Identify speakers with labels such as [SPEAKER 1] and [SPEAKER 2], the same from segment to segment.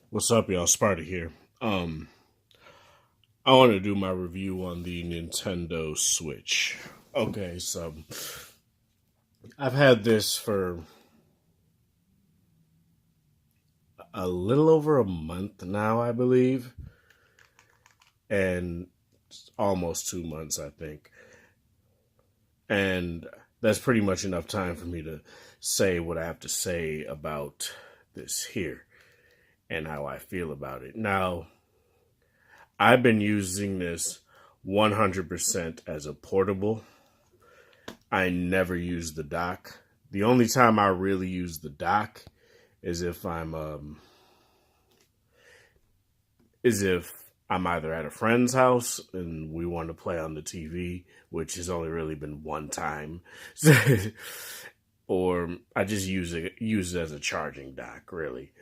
[SPEAKER 1] What's up, y'all? Sparta here. I want to do my review on the Nintendo Switch. Okay, so I've had this for a little over a month now, I believe, and almost 2 months, I think. And that's pretty much enough time for me to say what I have to say about this here and how I feel about it. Now, I've been using this 100% as a portable. I never use the dock. The only time I really use the dock is if I'm either at a friend's house and we want to play on the TV, which has only really been one time, or I just use it as a charging dock, really,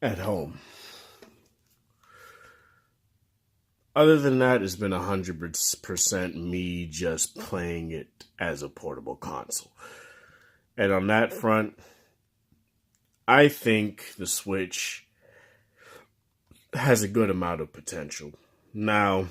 [SPEAKER 1] at home. Other than that, it's been 100% me just playing it as a portable console. And on that front, I think the Switch has a good amount of potential. Now,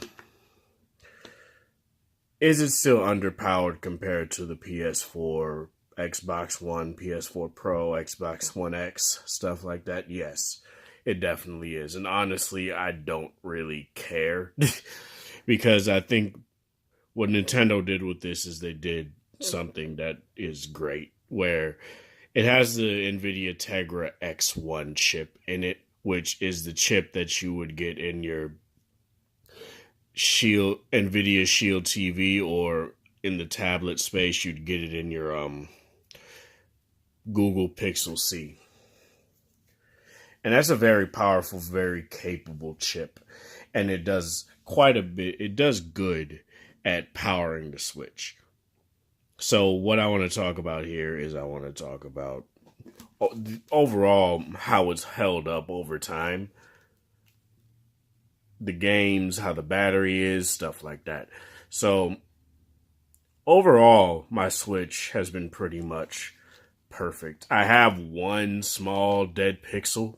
[SPEAKER 1] is it still underpowered compared to the PS4, Xbox One, PS4 Pro, Xbox One X, stuff like that? Yes, it definitely is. And honestly, I don't really care because I think what Nintendo did with this is they did something that is great, where it has the NVIDIA Tegra X1 chip in it, which is the chip that you would get in your Shield NVIDIA Shield TV, or in the tablet space, you'd get it in your Google Pixel C. And that's a very powerful, very capable chip. And it does quite a bit, it does good at powering the Switch. So, what I want to talk about here is I want to talk about overall how it's held up over time, the games, how the battery is, stuff like that. So, overall, my Switch has been pretty much perfect. I have one small dead pixel,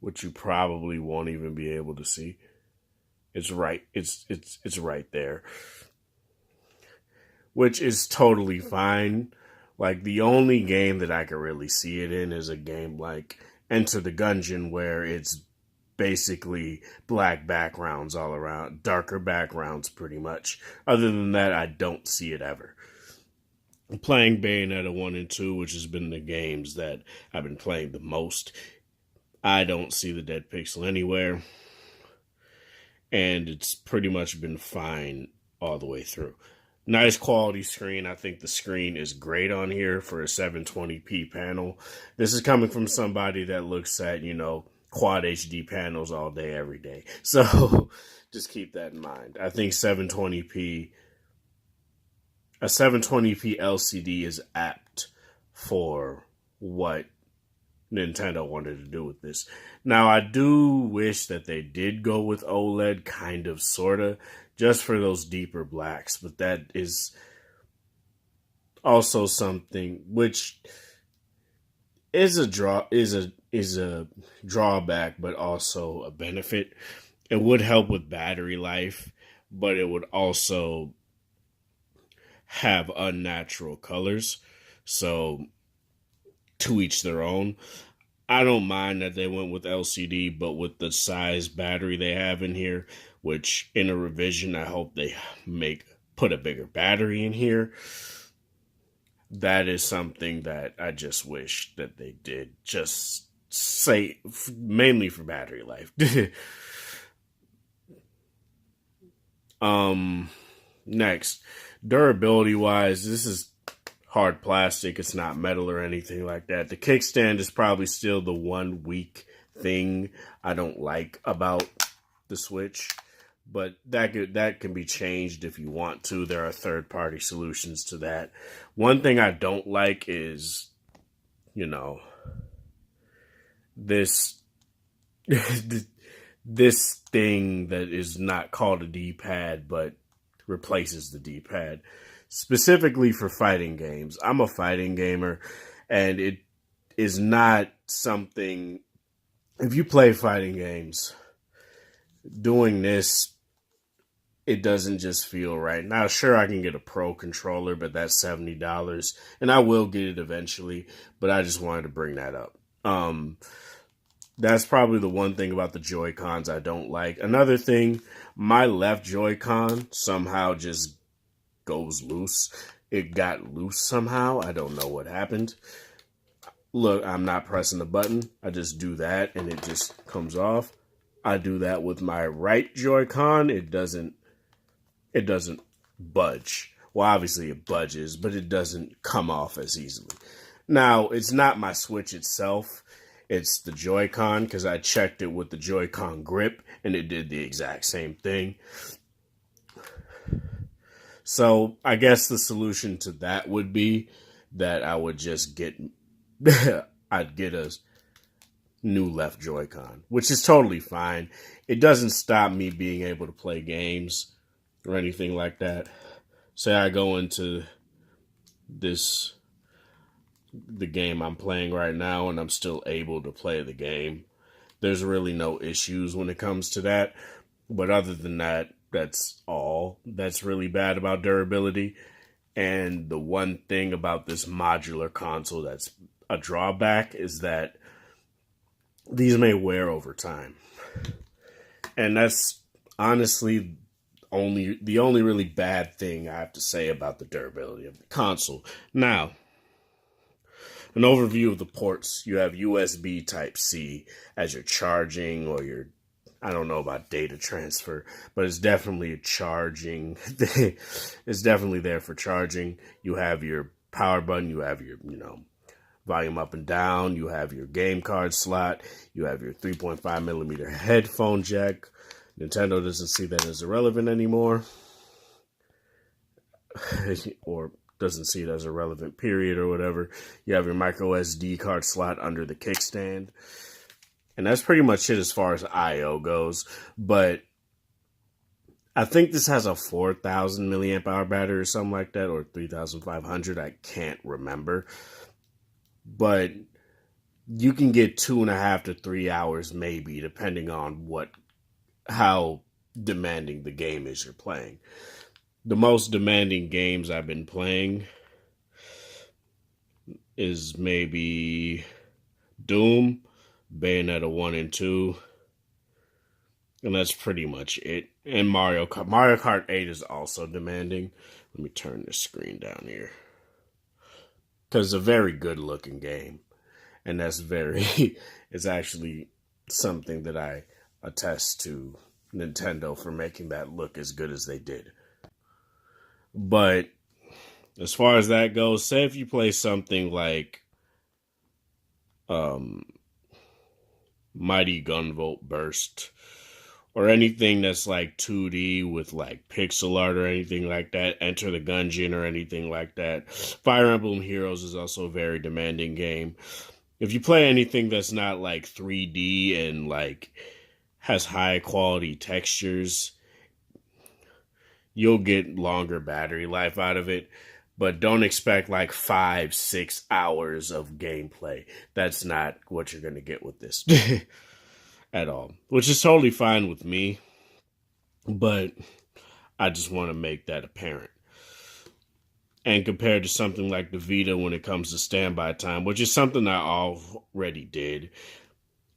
[SPEAKER 1] which you probably won't even be able to see. It's right. It's right there, which is totally fine. Like, the only game that I can really see it in is a game like Enter the Gungeon, where it's basically black backgrounds all around, darker backgrounds pretty much. Other than that, I don't see it ever. I'm playing Bayonetta 1 and 2, which has been the games that I've been playing the most. I don't see the dead pixel anywhere, and it's pretty much been fine all the way through. Nice quality screen. I think the screen is great on here for a 720p panel. This is coming from somebody that looks at, quad HD panels all day, every day. So just keep that in mind. I think a 720p LCD is apt for what Nintendo wanted to do with this. Now, I do wish that they did go with OLED, kind of, sorta, just for those deeper blacks, but that is also something which is a drawback, but also a benefit. It would help with battery life, but it would also have unnatural colors. So, to each their own. I don't mind that they went with LCD, but with the size battery they have in here, which in a revision I hope they put a bigger battery in here. That is something that I just wish that they did. Just say mainly for battery life. Next, durability wise, this is hard plastic. It's not metal or anything like that. The kickstand is probably still the one weak thing I don't like about the Switch, but that can be changed if you want to. There are third party solutions to that. One thing I don't like is, this this thing that is not called a D-pad but replaces the D-pad, specifically for fighting games. I'm a fighting gamer, and it is not something if you play fighting games, doing this, it doesn't just feel right. Now, sure, I can get a pro controller, but that's $70, and I will get it eventually. But I just wanted to bring that up. That's probably the one thing about the Joy-Cons I don't like. Another thing, my left Joy-Con somehow just goes loose. It got loose somehow. I don't know what happened. Look, I'm not pressing the button. I just do that and it just comes off. I do that with my right Joy-Con. It doesn't budge. Well, obviously it budges, but it doesn't come off as easily. Now, it's not my Switch itself. It's the Joy-Con, because I checked it with the Joy-Con grip and it did the exact same thing. So I guess the solution to that would be that I would just I'd get a new left Joy-Con, which is totally fine. It doesn't stop me being able to play games or anything like that. Say I go into the game I'm playing right now and I'm still able to play the game. There's really no issues when it comes to that. But other than that, that's all that's really bad about durability. And the one thing about this modular console that's a drawback is that these may wear over time. And that's honestly the only really bad thing I have to say about the durability of the console. Now, an overview of the ports. You have USB Type-C as your charging or your, I don't know about data transfer, but it's definitely a charging thing. It's definitely there for charging. You have your power button. You have your, volume up and down. You have your game card slot. You have your 3.5 millimeter headphone jack. Nintendo doesn't see that as irrelevant anymore. Or doesn't see it as a relevant period or whatever. You have your micro SD card slot under the kickstand. And that's pretty much it as far as I/O goes. But I think this has a 4,000 milliamp hour battery or something like that, or 3,500. I can't remember. But you can get 2.5 to 3 hours maybe, depending on how demanding the game is you're playing. The most demanding games I've been playing is maybe Doom, Bayonetta 1 and 2, and that's pretty much it. And Mario Kart. Mario Kart 8 is also demanding. Let me turn the screen down here. Because it's a very good looking game. And it's actually something that I attest to Nintendo for making that look as good as they did. But as far as that goes, say if you play something like Mighty Gunvolt Burst, or anything that's like 2D with like pixel art or anything like that, Enter the Gungeon or anything like that. Fire Emblem Heroes is also a very demanding game. If you play anything that's not like 3D and like has high quality textures, you'll get longer battery life out of it, but don't expect like 5-6 hours of gameplay. That's not what you're going to get with this at all, which is totally fine with me, but I just want to make that apparent. And compared to something like the Vita when it comes to standby time, which is something I already did,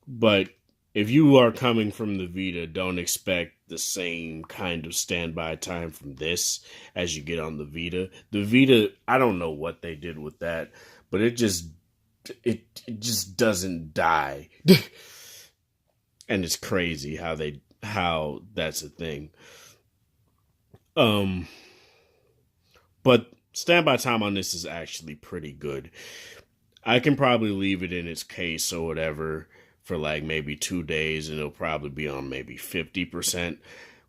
[SPEAKER 1] but if you are coming from the Vita, don't expect the same kind of standby time from this as you get on the Vita. The Vita, I don't know what they did with that, but it just doesn't die. And it's crazy how that's a thing. But standby time on this is actually pretty good. I can probably leave it in its case or whatever for like maybe 2 days and it'll probably be on maybe 50%.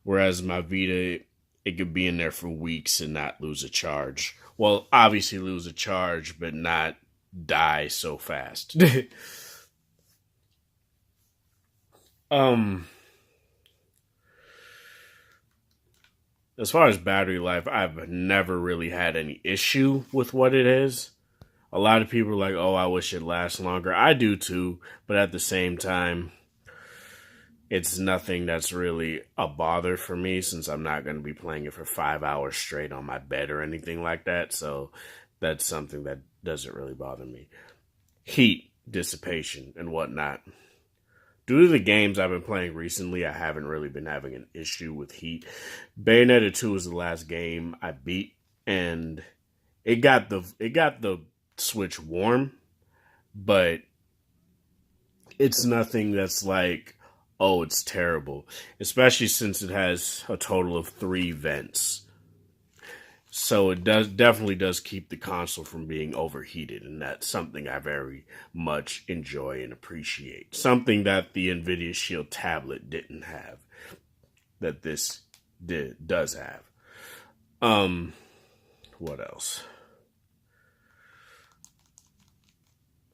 [SPEAKER 1] Whereas my Vita, it could be in there for weeks and not lose a charge. Well, obviously lose a charge, but not die so fast. As far as battery life, I've never really had any issue with what it is. A lot of people are like, oh, I wish it lasts longer. I do too, but at the same time, it's nothing that's really a bother for me since I'm not going to be playing it for 5 hours straight on my bed or anything like that. So that's something that doesn't really bother me. Heat dissipation and whatnot. Due to the games I've been playing recently, I haven't really been having an issue with heat. Bayonetta 2 is the last game I beat, and it got the Switch warm, but it's nothing that's like, oh, it's terrible. Especially since it has a total of 3 vents. So it definitely does keep the console from being overheated, and that's something I very much enjoy and appreciate. Something that the Nvidia Shield tablet didn't have, that this does have. What else?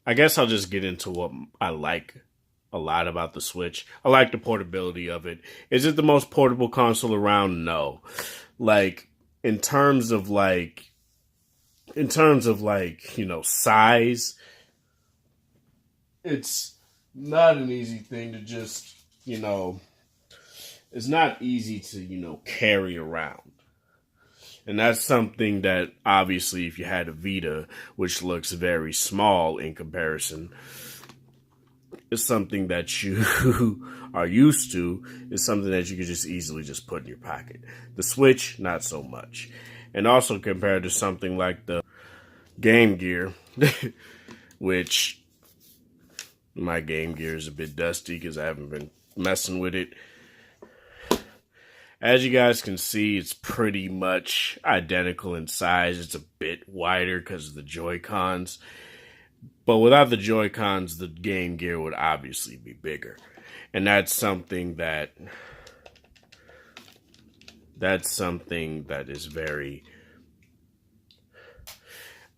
[SPEAKER 1] I guess I'll just get into what I like a lot about the Switch. I like the portability of it. Is it the most portable console around? No. Like in terms of like size, it's not an easy thing to just, it's not easy to, carry around. And that's something that obviously if you had a Vita, which looks very small in comparison, is something that you are used to, is something that you could just easily just put in your pocket. The Switch, not so much. And also compared to something like the Game Gear, which my Game Gear is a bit dusty because I haven't been messing with it. As you guys can see, it's pretty much identical in size. It's a bit wider because of the Joy-Cons. But without the Joy-Cons, the Game Gear would obviously be bigger. And that's something that is very,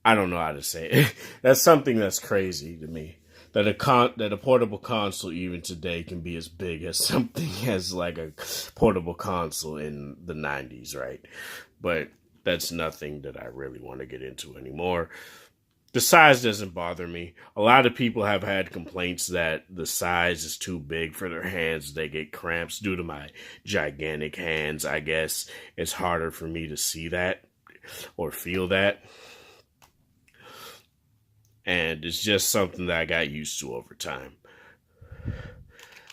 [SPEAKER 1] I don't know how to say it. That's something that's crazy to me. That a portable console even today can be as big as something as like a portable console in the 90s, right? But that's nothing that I really want to get into anymore. The size doesn't bother me. A lot of people have had complaints that the size is too big for their hands. They get cramps due to my gigantic hands. I guess it's harder for me to see that or feel that. And it's just something that I got used to over time.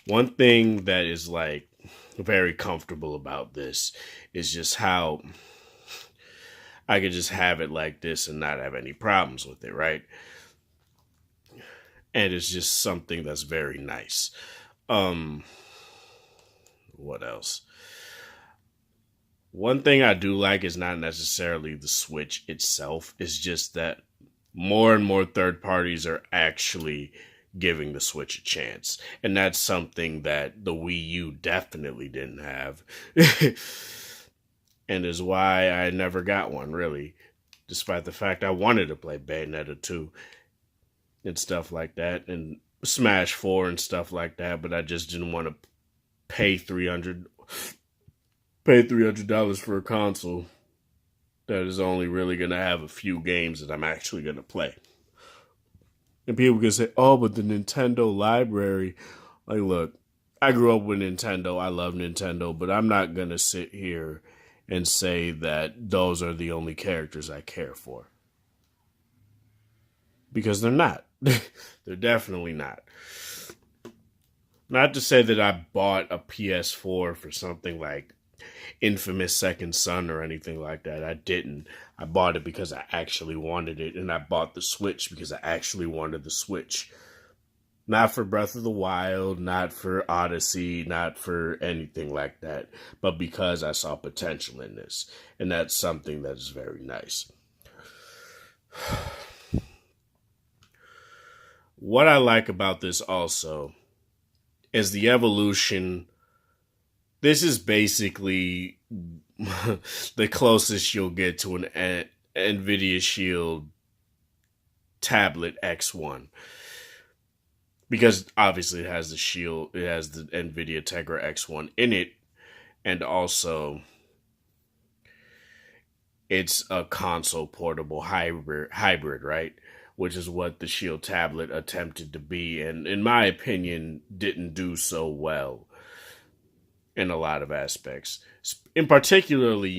[SPEAKER 1] One thing that is like very comfortable about this is just how I could just have it like this and not have any problems with it, right? And it's just something that's very nice. What else? One thing I do like is not necessarily the Switch itself. It's just that more and more third parties are actually giving the Switch a chance. And that's something that the Wii U definitely didn't have. And is why I never got one, really. Despite the fact I wanted to play Bayonetta 2 and stuff like that. And Smash 4 and stuff like that. But I just didn't want to pay $300 for a console that is only really going to have a few games that I'm actually going to play. And people can say, oh, but the Nintendo library. Like, look, I grew up with Nintendo. I love Nintendo. But I'm not going to sit here and say that those are the only characters I care for. Because they're not. They're definitely not. Not to say that I bought a PS4 for something like Infamous Second Son or anything like that. I didn't. I bought it because I actually wanted it, and I bought the Switch because I actually wanted the Switch. Not for Breath of the Wild, not for Odyssey, not for anything like that, but because I saw potential in this, and that's something that is very nice. What I like about this also is the evolution. This is basically the closest you'll get to an Nvidia Shield tablet X1. Because obviously it has the Shield, it has the Nvidia Tegra X1 in it, and also it's a console portable hybrid, right? Which is what the Shield tablet attempted to be, and in my opinion, didn't do so well. in a lot of aspects. In particularly,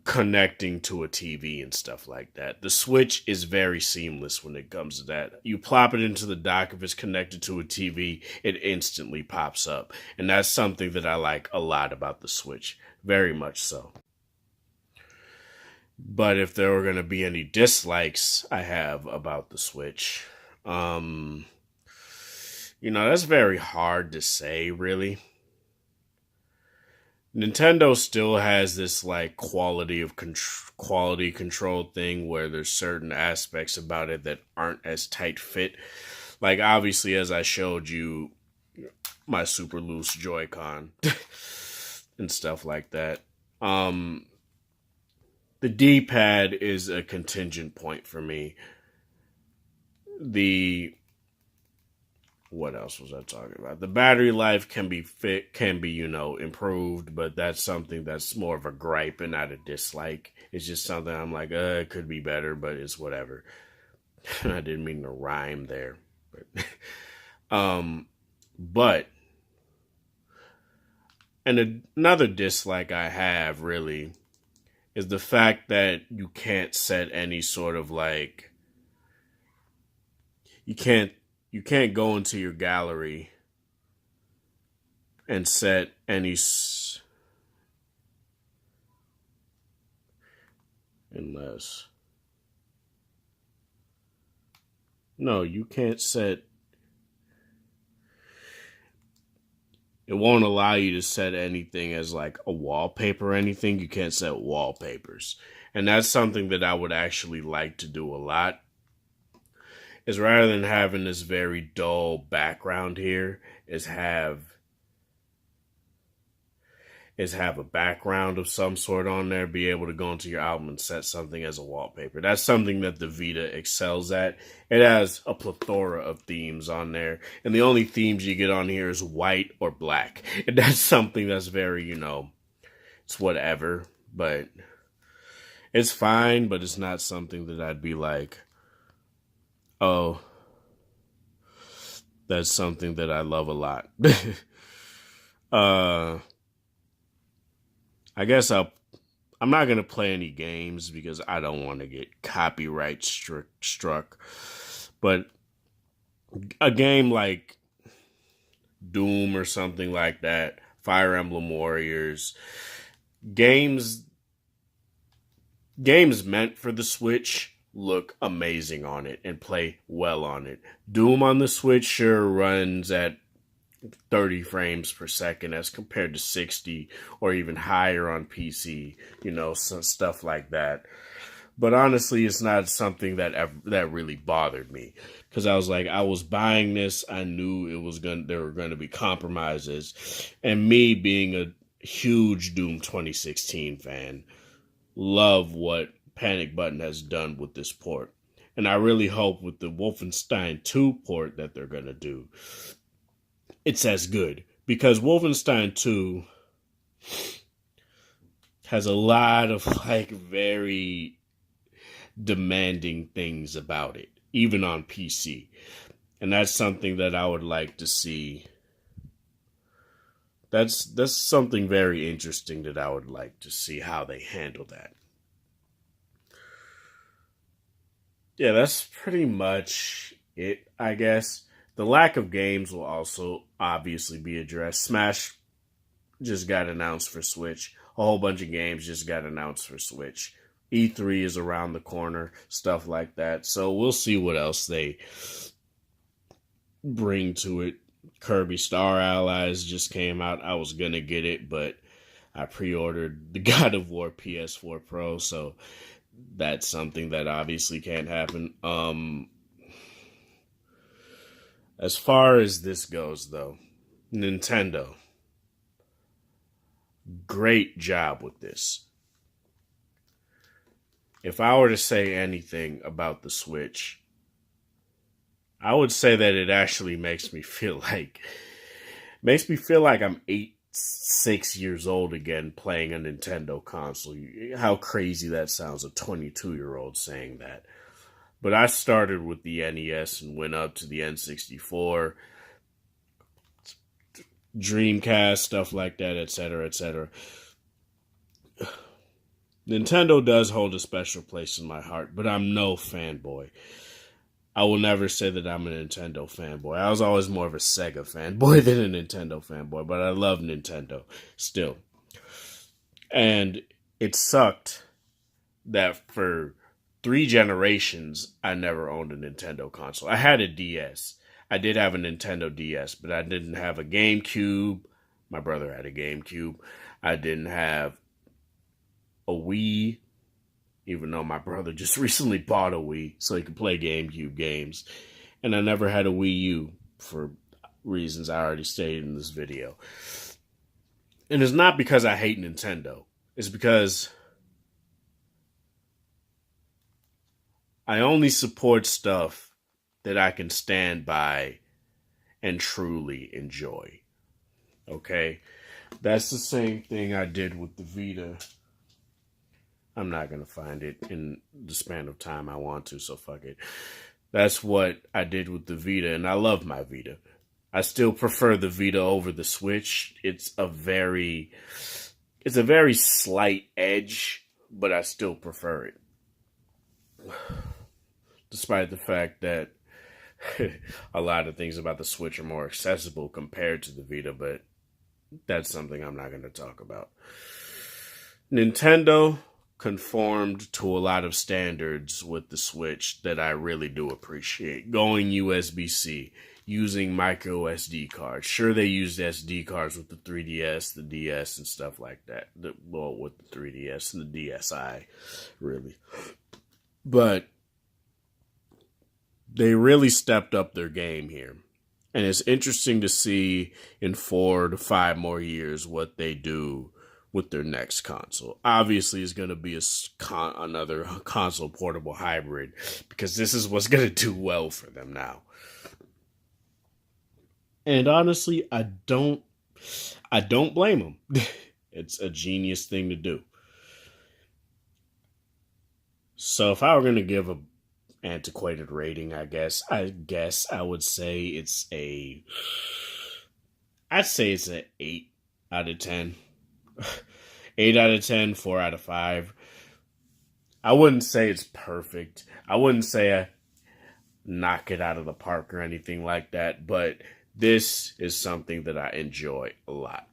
[SPEAKER 1] connecting to a TV and stuff like that. The Switch is very seamless when it comes to that. You plop it into the dock, if it's connected to a TV, it instantly pops up. And that's something that I like a lot about the Switch. Very much so. But if there were going to be any dislikes I have about the Switch, that's very hard to say, really. Nintendo still has this like quality control thing where there's certain aspects about it that aren't as tight fit. Like obviously, as I showed you, my super loose Joy-Con and stuff like that. The D-pad is a contingent point for me. What else was I talking about? The battery life can be improved, but that's something that's more of a gripe and not a dislike. It's just something I'm like, it could be better, but it's whatever. I didn't mean to rhyme there. But and another dislike I have really is the fact that you can't set any sort of like you can't go into your gallery and set any unless no, you can't set. It won't allow you to set anything as like a wallpaper or anything. You can't set wallpapers. And that's something that I would actually like to do a lot. Is rather than having this very dull background here, is have a background of some sort on there, be able to go into your album and set something as a wallpaper. That's something that the Vita excels at. It has a plethora of themes on there, and the only themes you get on here is white or black. And that's something that's very, it's whatever, but it's fine, but it's not something that I'd be like, oh, that's something that I love a lot. I guess I'm not going to play any games because I don't want to get copyright struck. But a game like Doom or something like that, Fire Emblem Warriors, games meant for the Switch look amazing on it and play well on it. Doom on the Switch sure runs at 30 frames per second as compared to 60 or even higher on PC, some stuff like that. But honestly, it's not something that really bothered me because I was like, I was buying this. I knew there were going to be compromises, and me being a huge Doom 2016 fan, love what Panic Button has done with this port. And I really hope with the Wolfenstein 2 port that they're going to do, it's as good. Because Wolfenstein 2 has a lot of like very demanding things about it, even on PC. And that's something that I would like to see. That's something very interesting that I would like to see how they handle that. Yeah, that's pretty much it, I guess. The lack of games will also obviously be addressed. Smash just got announced for Switch. A whole bunch of games just got announced for Switch. E3 is around the corner, stuff like that. So we'll see what else they bring to it. Kirby Star Allies just came out. I was going to get it, but I pre-ordered the God of War PS4 Pro, so that's something that obviously can't happen. As far as this goes, though, Nintendo, great job with this. If I were to say anything about the Switch, I would say that it actually makes me feel like I'm 6 years old again playing a Nintendo console. How crazy that sounds, a 22-year-old saying that. But I started with the NES and went up to the N64. Dreamcast, stuff like that, etc., etc. Nintendo does hold a special place in my heart, but I'm no fanboy. I will never say that I'm a Nintendo fanboy. I was always more of a Sega fanboy than a Nintendo fanboy, but I love Nintendo still. And it sucked that for 3 generations, I never owned a Nintendo console. I had a DS. I did have a Nintendo DS, but I didn't have a GameCube. My brother had a GameCube. I didn't have a Wii, even though my brother just recently bought a Wii so he could play GameCube games. And I never had a Wii U for reasons I already stated in this video. And it's not because I hate Nintendo. It's because I only support stuff that I can stand by and truly enjoy. Okay? That's the same thing I did with the Vita. I'm not going to find it in the span of time I want to, so fuck it. That's what I did with the Vita, and I love my Vita. I still prefer the Vita over the Switch. It's a very slight edge, but I still prefer it. Despite the fact that a lot of things about the Switch are more accessible compared to the Vita, but that's something I'm not going to talk about. Nintendo conformed to a lot of standards with the Switch that I really do appreciate. Going USB-C, using micro SD cards. Sure, they used SD cards with the 3DS, the DS, and stuff like that. Well, with the 3DS and the DSi, really. But they really stepped up their game here. And it's interesting to see in 4 to 5 more years what they do with their next console. Obviously, it's going to be another console portable hybrid, because this is what's going to do well for them now. And honestly, I don't blame them. It's a genius thing to do. So if I were going to give a antiquated rating, I guess I would say I'd say it's an 8 out of 10. 8 out of 10, 4 out of 5. I wouldn't say it's perfect. I wouldn't say I knock it out of the park or anything like that, but this is something that I enjoy a lot.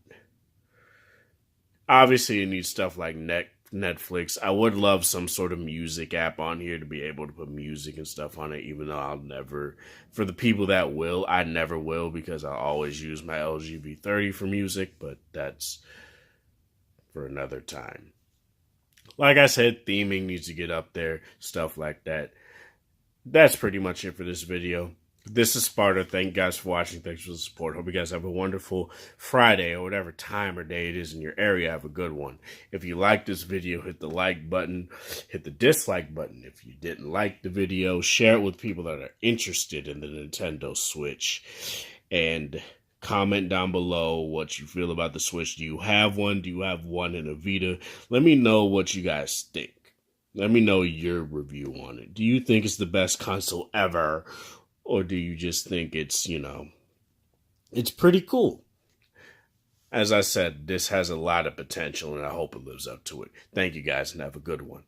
[SPEAKER 1] Obviously, you need stuff like Netflix. I would love some sort of music app on here to be able to put music and stuff on it, even though I'll never, for the people that will, I never will, because I always use my LG V30 for music, but that's for another time. Like I said, theming needs to get up there, stuff like that. That's pretty much it for this video. This is Sparta. Thank you guys for watching. Thanks for the support. Hope you guys have a wonderful Friday or whatever time or day it is in your area. Have a good one. If you like this video, hit the like button. Hit the dislike button if you didn't like the video. Share it with people that are interested in the Nintendo Switch. And comment down below what you feel about the Switch. Do you have one? Do you have one in a Vita? Let me know what you guys think. Let me know your review on it. Do you think it's the best console ever? Or do you just think it's, it's pretty cool? As I said, this has a lot of potential, and I hope it lives up to it. Thank you guys, and have a good one.